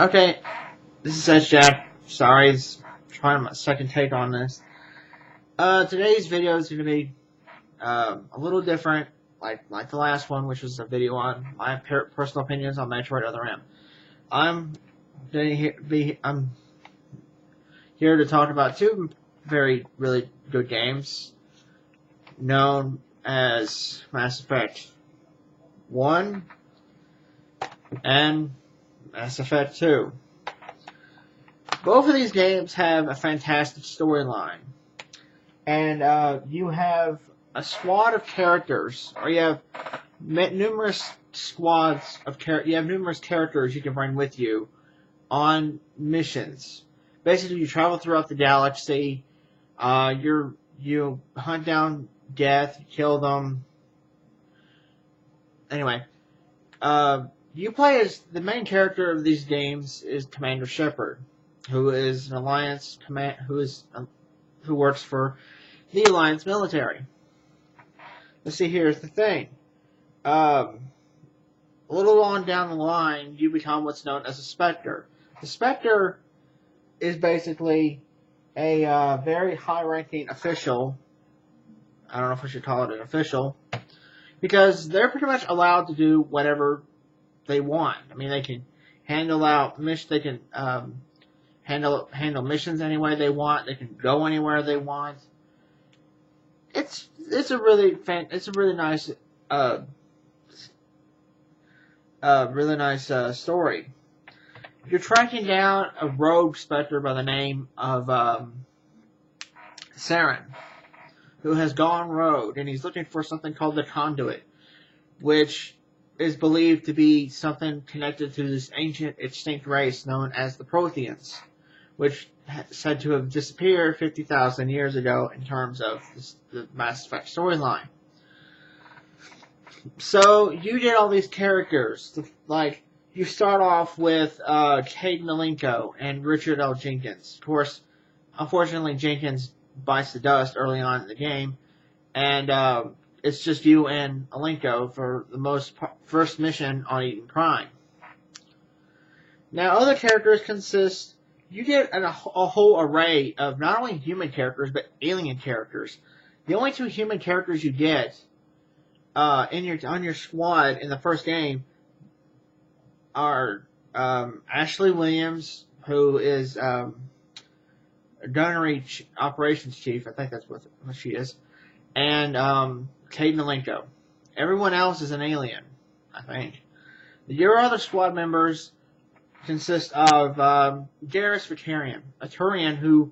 Okay, this is SJack. Sorry, it's trying my second take on this. Today's video is going to be a little different, like the last one, which was a video on my personal opinions on Metroid Other M. I'm here to talk about two really good games known as Mass Effect 1 and Mass Effect 2. Both of these games have a fantastic storyline. And you have a squad of characters, or you have numerous squads of you have numerous characters you can bring with you on missions. Basically, you travel throughout the galaxy. You hunt down death, kill them. Anyway, you play as the main character of these games is Commander Shepard, who is an Alliance who works for the Alliance military. Let's see, here's the thing. A little on down the line, you become what's known as a Spectre. The Spectre is basically a very high-ranking official. I don't know if I should call it an official, because they're pretty much allowed to do whatever they want. I mean, they can handle handle missions any way they want. They can go anywhere they want. It's a really nice story. You're tracking down a rogue Spectre by the name of Saren, who has gone rogue, and he's looking for something called the Conduit, which is believed to be something connected to this ancient extinct race known as the Protheans, which said to have disappeared 50,000 years ago in terms of the Mass Effect storyline. So you get all these characters, like you start off with Cayde Milenko and Richard L. Jenkins. Of course, unfortunately, Jenkins bites the dust early on in the game, and it's just you and Milenko for the first mission on Eden Prime. Now, other characters consist. You get a whole array of not only human characters, but alien characters. The only two human characters you get on your squad in the first game are Ashley Williams, who is Gunnery Operations Chief. I think that's what she is. And Cayde Milenko. Everyone else is an alien, I think. Your other squad members consist of Garrus Vakarian, a Turian who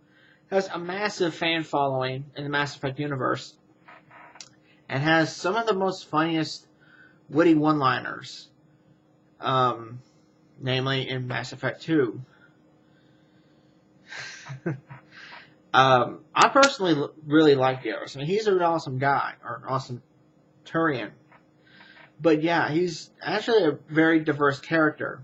has a massive fan following in the Mass Effect universe and has some of the most funniest witty one-liners, namely in Mass Effect 2. I personally really like Garrus. I mean, he's an awesome guy, or an awesome Turian. But yeah, he's actually a very diverse character.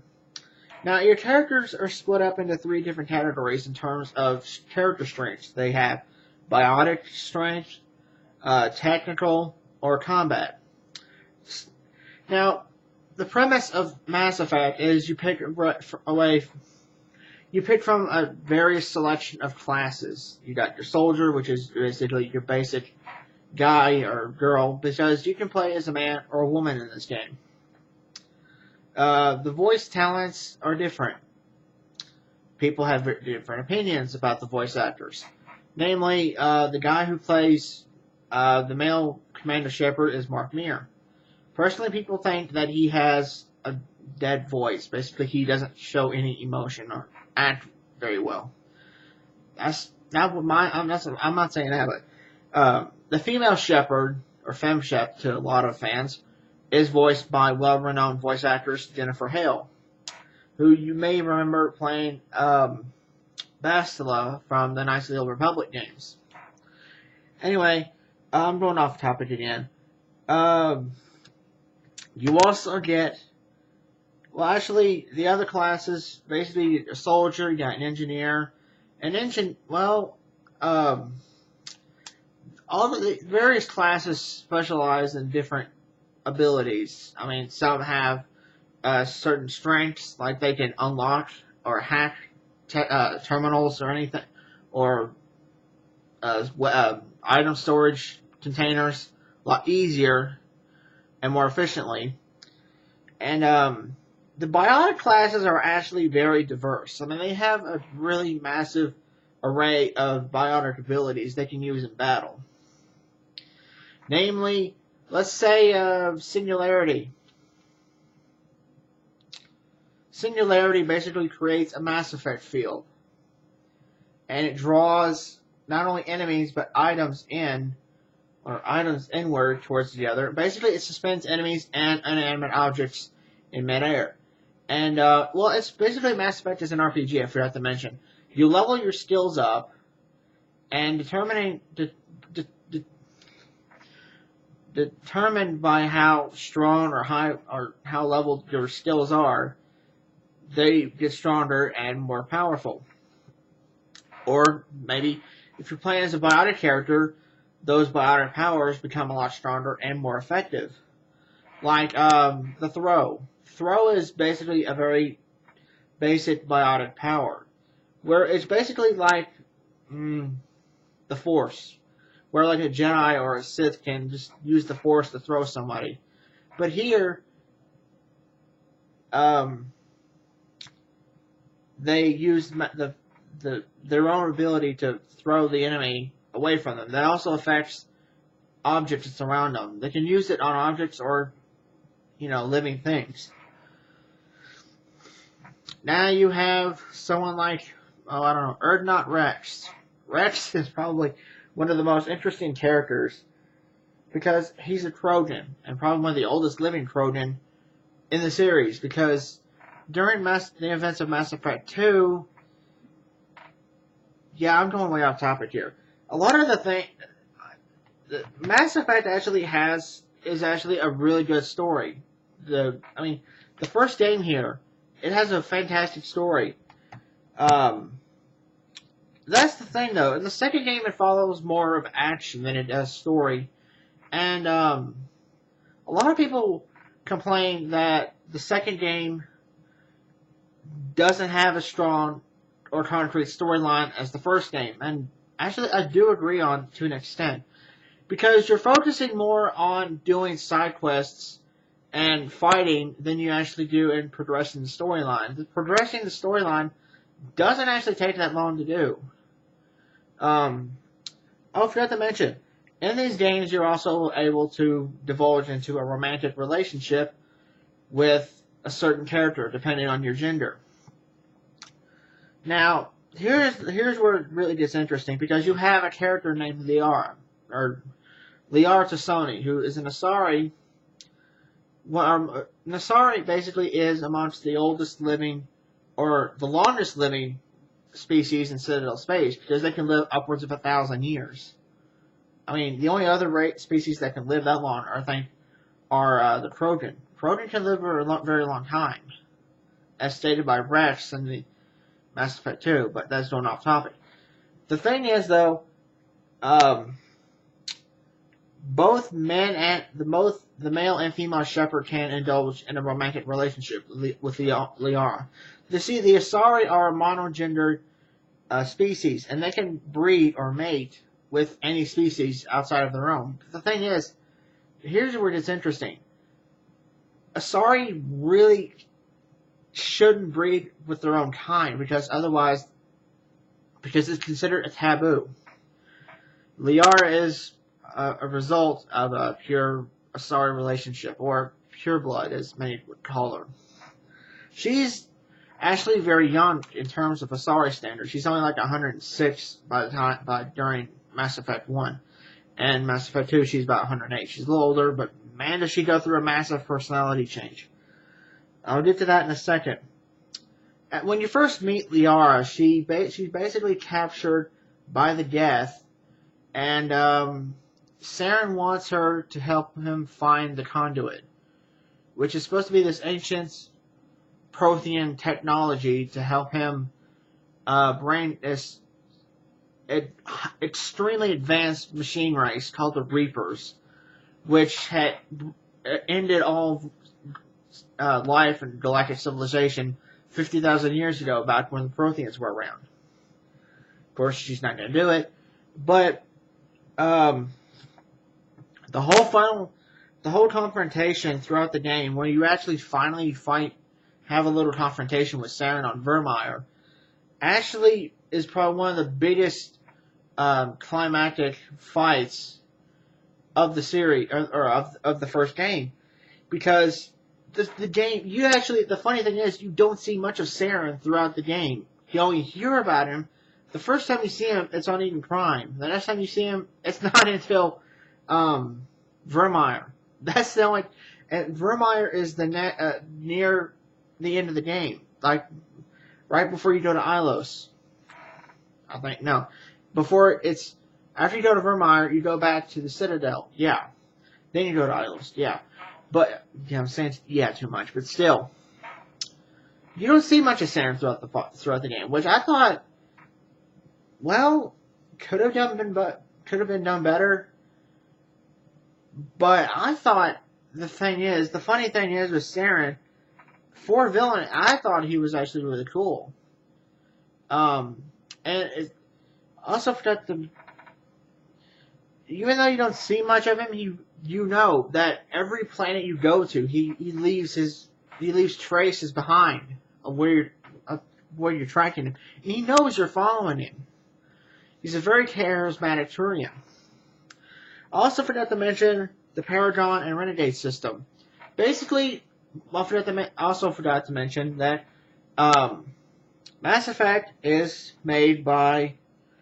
Now, your characters are split up into three different categories in terms of character strengths. They have biotic strength, technical, or combat. Now, the premise of Mass Effect is you pick from a various selection of classes. You got your soldier, which is basically your basic guy or girl, because you can play as a man or a woman in this game. The voice talents are different. People have different opinions about the voice actors. Namely, the guy who plays the male Commander Shepard is Mark Meer. Personally, people think that he has a dead voice. Basically, he doesn't show any emotion or act very well. That's not what I'm not saying that, but the female Shepard, or Femme Shep to a lot of fans, is voiced by well-renowned voice actress Jennifer Hale, who you may remember playing Bastila from the Knights of the Old Republic games. Anyway, I'm going off topic again. You also get, well, actually, the other classes, basically a soldier, you got an engineer, all the various classes specialize in different abilities. I mean, some have certain strengths, like they can unlock or hack terminals or anything, or item storage containers a lot easier and more efficiently. And the biotic classes are actually very diverse. I mean, they have a really massive array of biotic abilities they can use in battle. Namely, let's say Singularity. Singularity basically creates a Mass Effect field. And it draws not only enemies, but items in, or items inward towards the other. Basically, it suspends enemies and inanimate objects in midair. And, well, it's basically Mass Effect is an RPG, I forgot to mention. You level your skills up, and determined by how strong or high or how leveled your skills are, they get stronger and more powerful. Or maybe if you're playing as a biotic character, those biotic powers become a lot stronger and more effective. Like the throw. Throw is basically a very basic biotic power, where it's basically like the Force, where like a Jedi or a Sith can just use the Force to throw somebody. But here, they use their own ability to throw the enemy away from them. That also affects objects that surround them. They can use it on objects or, living things. Now you have someone like, Urdnot Wrex. Wrex is probably one of the most interesting characters because he's a Trojan, and probably one of the oldest living Trojan in the series, because during the events of Mass Effect 2, yeah, I'm going way off topic here. A lot of the Mass Effect is actually a really good story. The first game here, it has a fantastic story. That's the thing, though. In the second game, it follows more of action than it does story. And a lot of people complain that the second game doesn't have a strong or concrete storyline as the first game. And actually, I do agree to an extent. Because you're focusing more on doing side quests and fighting than you actually do in progressing the storyline. Progressing the storyline doesn't actually take that long to do. I forgot to mention, in these games you're also able to divulge into a romantic relationship with a certain character, depending on your gender. Now, here's where it really gets interesting, because you have a character named Liara, or Liara T'Soni, who is an Asari. Well, an Asari basically is amongst the oldest living, or the longest living species in Citadel space, because they can live upwards of 1,000 years. I mean, the only other species that can live that long, I think, are the Trojan. Trojan can live for a very long time, as stated by Wrex in the Mass Effect 2, but that's going off topic. The thing is, though, both the male and female Shepard can indulge in a romantic relationship with Liara. You see, the Asari are a monogendered species, and they can breed or mate with any species outside of their own. The thing is, here's where it gets interesting. Asari really shouldn't breed with their own kind, because it's considered a taboo. Liara is a result of a pure Asari relationship, or pure blood, as many would call her. She's actually very young in terms of Asari standards. She's only like 106 during Mass Effect 1. And Mass Effect 2, she's about 108. She's a little older, but man, does she go through a massive personality change. I'll get to that in a second. When you first meet Liara, she's basically captured by the Geth, and Saren wants her to help him find the Conduit, which is supposed to be this ancient Prothean technology to help him bring this extremely advanced machine race called the Reapers, which had ended all life and galactic civilization 50,000 years ago, back when the Protheans were around. Of course, she's not going to do it, but the whole confrontation throughout the game, where you actually finally have a little confrontation with Saren on Virmire, actually is probably one of the biggest climactic fights of the series, or of the first game, because the game, the funny thing is, you don't see much of Saren throughout the game. You only hear about him. The first time you see him, it's on Eden Prime. The next time you see him, it's not until Virmire. That's the only... And Virmire is near the end of the game. Like, right before you go to Ilos. I think, no. After you go to Virmire, you go back to the Citadel. Yeah. Then you go to Ilos. Yeah. But, yeah, I'm saying, yeah, too much. But still, you don't see much of Saren throughout the game, which I thought, well, could have been done better. But I thought the funny thing is with Saren, for a villain, I thought he was actually really cool. And it also forgot even though you don't see much of him, you know that every planet you go to, he leaves traces behind of where you're tracking him. And he knows you're following him. He's a very charismatic Turian. I also forgot to mention the Paragon and Renegade system. Basically, I also forgot to mention that Mass Effect is made by,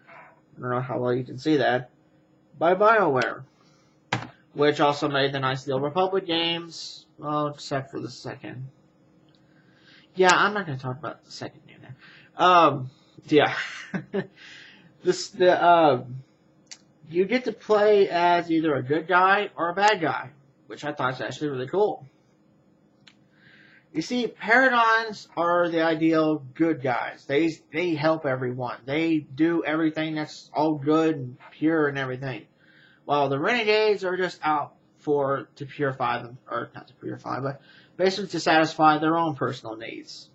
I don't know how well you can see that, by BioWare, which also made the Knights of the Old Republic games, well, except for the second. Yeah, I'm not going to talk about the second game now. Yeah. You get to play as either a good guy or a bad guy, which I thought was actually really cool. You see, Paragons are the ideal good guys. They help everyone. They do everything that's all good and pure and everything. While the Renegades are just out to purify them, or not to purify, but basically to satisfy their own personal needs.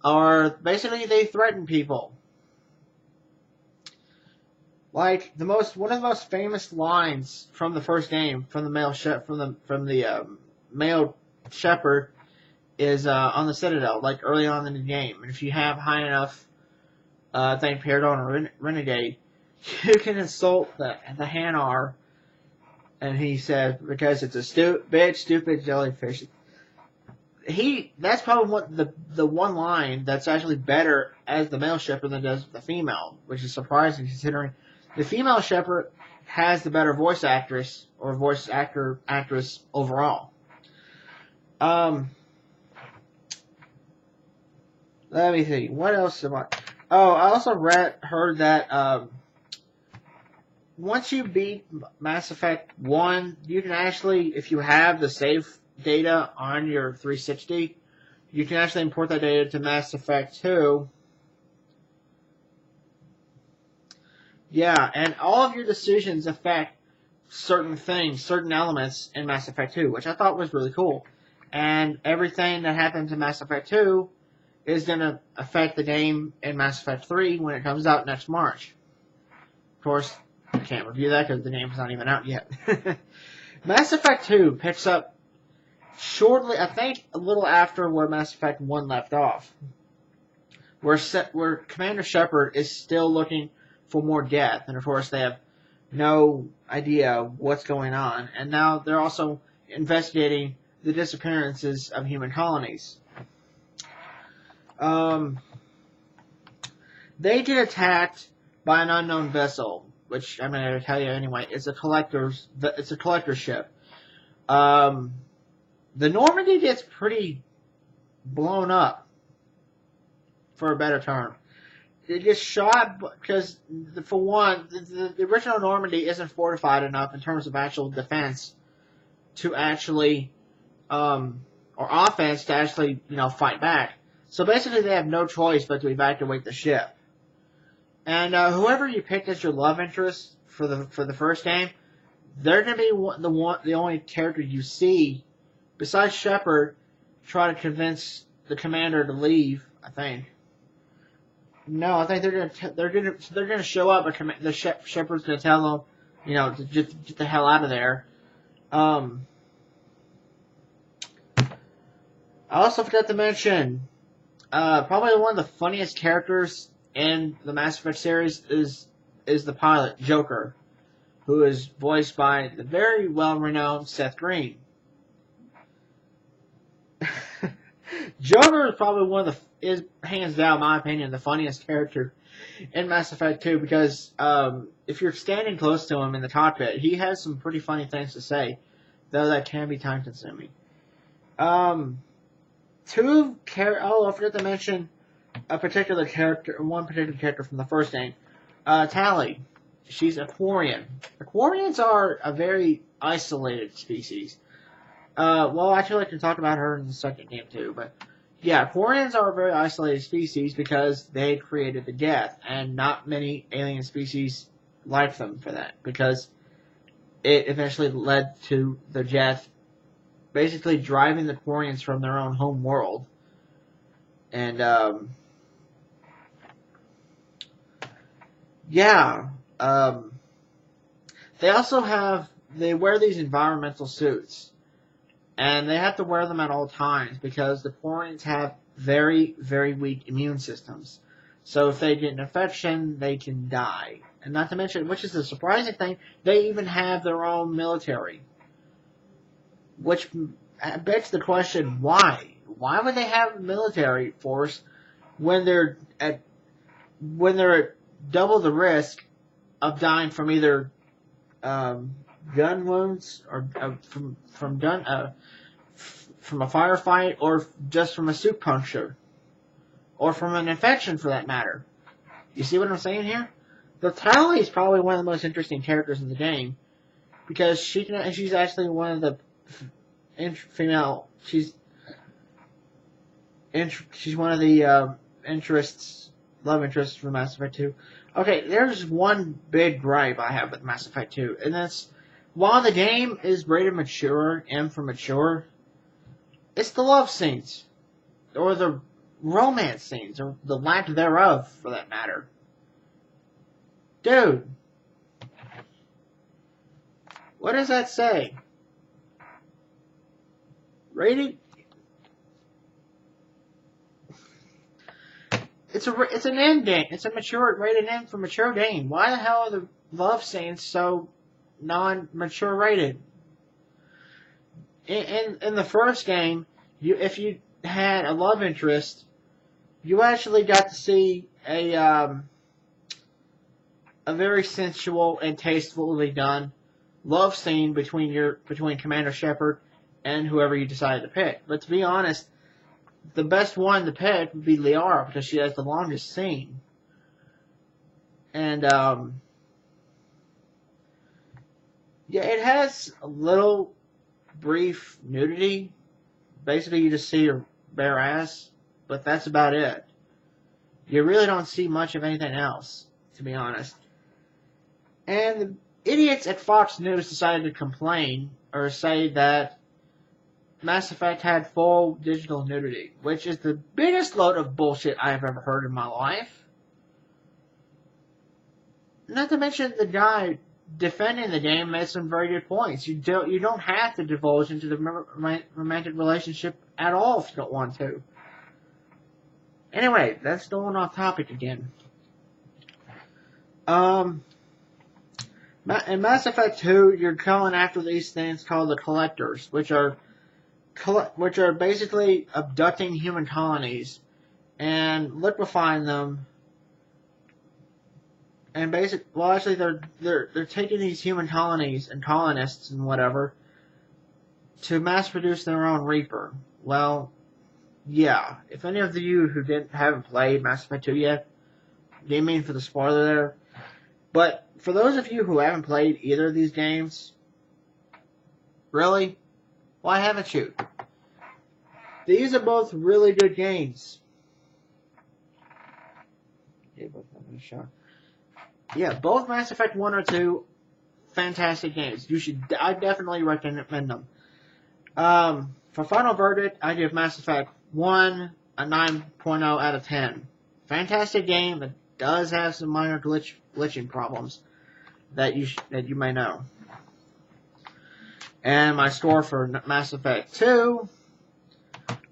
Or basically they threaten people. Like one of the most famous lines from the first game, from the male shepherd, is on the Citadel, like early on in the game. And if you have high enough Paragon or Renegade, you can insult the Hanar, and he said, because it's a stupid jellyfish. That's probably the one line that's actually better as the male shepherd than does the female, which is surprising considering the female shepherd has the better voice actress or actress overall. Let me see. What else am I? Oh, I also heard that once you beat Mass Effect 1, you can actually, if you have the save data on your 360, you can actually import that data to Mass Effect 2. Yeah, and all of your decisions affect certain things, certain elements in Mass Effect 2, which I thought was really cool. And everything that happens in Mass Effect 2 is going to affect the game in Mass Effect 3 when it comes out next March. Of course, I can't review that because the game's not even out yet. Mass Effect 2 picks up shortly, I think a little after where Mass Effect 1 left off. Where Commander Shepard is still looking for more death, and of course they have no idea what's going on. And now they're also investigating the disappearances of human colonies. They get attacked by an unknown vessel, which I'm going to tell you anyway. It's a collector ship. The Normandy gets pretty blown up, for a better term. It gets shot because, for one, the original Normandy isn't fortified enough in terms of actual defense to actually, or offense to actually, fight back. So basically, they have no choice but to evacuate the ship. And whoever you picked as your love interest for the first game, they're going to be the only character you see besides Shepard try to convince the commander to leave. I think. No, I think they're gonna show up. The Shepard's gonna tell them, you know, to just get the hell out of there. I also forgot to mention, probably one of the funniest characters in the Mass Effect series is the pilot Joker, who is voiced by the very well-renowned Seth Green. Joker is probably is hands down, in my opinion, the funniest character in Mass Effect 2 because if you're standing close to him in the cockpit, he has some pretty funny things to say, though that can be time consuming. I forgot to mention one particular character from the first game, Tali. She's a Quarian. The Quarians are a very isolated species. Well, I'd actually like to talk about her in the second game too, but yeah, Quarians are a very isolated species because they created the Geth, and not many alien species like them for that, because it eventually led to the Geth basically driving the Quarians from their own home world. And, they wear these environmental suits. And they have to wear them at all times because the Quarians have very, very weak immune systems. So if they get an infection, they can die. And not to mention, which is a surprising thing, they even have their own military. Which begs the question, why? Why would they have a military force when they're at double the risk of dying from either gun wounds or from a firefight, or just from a suit puncture, or from an infection for that matter? You see what I'm saying here? The Tali is probably one of the most interesting characters in the game because she's actually one of the female. She's one of the love interests for Mass Effect 2. Okay, there's one big gripe I have with Mass Effect 2, and that's, while the game is rated mature, M for mature, it's the love scenes, or the romance scenes, or the lack thereof, for that matter. Dude, what does that say? Rated? It's an M game. It's a rated M for mature game. Why the hell are the love scenes so non-mature rated? In the first game, if you had a love interest, you actually got to see a very sensual and tastefully done love scene between Commander Shepard and whoever you decided to pick. But to be honest, the best one to pick would be Liara because she has the longest scene. And it has a little brief nudity. Basically, you just see her bare ass, but that's about it. You really don't see much of anything else, to be honest. And the idiots at Fox News decided to complain, or say that Mass Effect had full digital nudity, which is the biggest load of bullshit I've ever heard in my life. Not to mention the guy defending the game made some very good points. You don't have to divulge into the romantic relationship at all if you don't want to. Anyway, that's going off topic again. In Mass Effect 2, you're going after these things called the Collectors, which are basically abducting human colonies and liquefying them. And they're taking these human colonies and colonists and whatever to mass produce their own Reaper. Well, yeah. If any of you who haven't played Mass Effect 2 yet, didn't mean for the spoiler there. But for those of you who haven't played either of these games, really, why haven't you? These are both really good games. Yeah, both Mass Effect 1 or 2, fantastic games. I definitely recommend them. For Final Verdict, I give Mass Effect 1 a 9.0 out of 10. Fantastic game. It does have some minor glitching problems that you may know. And my score for Mass Effect 2,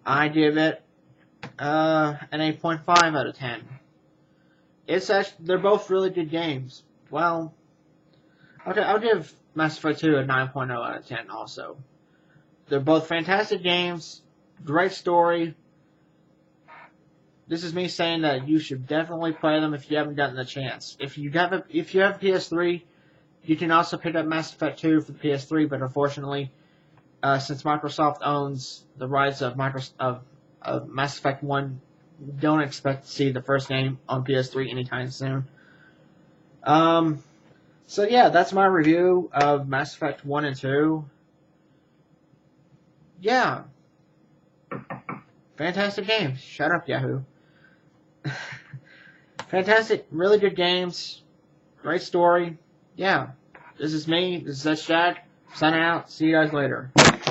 I give it an 8.5 out of 10. It's actually, they're both really good games. Well, okay, I'll give Mass Effect 2 a 9.0 out of 10 also. They're both fantastic games, great story. This is me saying that you should definitely play them if you haven't gotten the chance. If you have PS3, you can also pick up Mass Effect 2 for the PS3, but unfortunately, since Microsoft owns the rights of Mass Effect 1, don't expect to see the first game on PS3 anytime soon. So yeah, that's my review of Mass Effect 1 and 2. Yeah. Fantastic games. Shut up, Yahoo. Fantastic, really good games. Great story. Yeah. This is me. This is Jack. Signing out. See you guys later.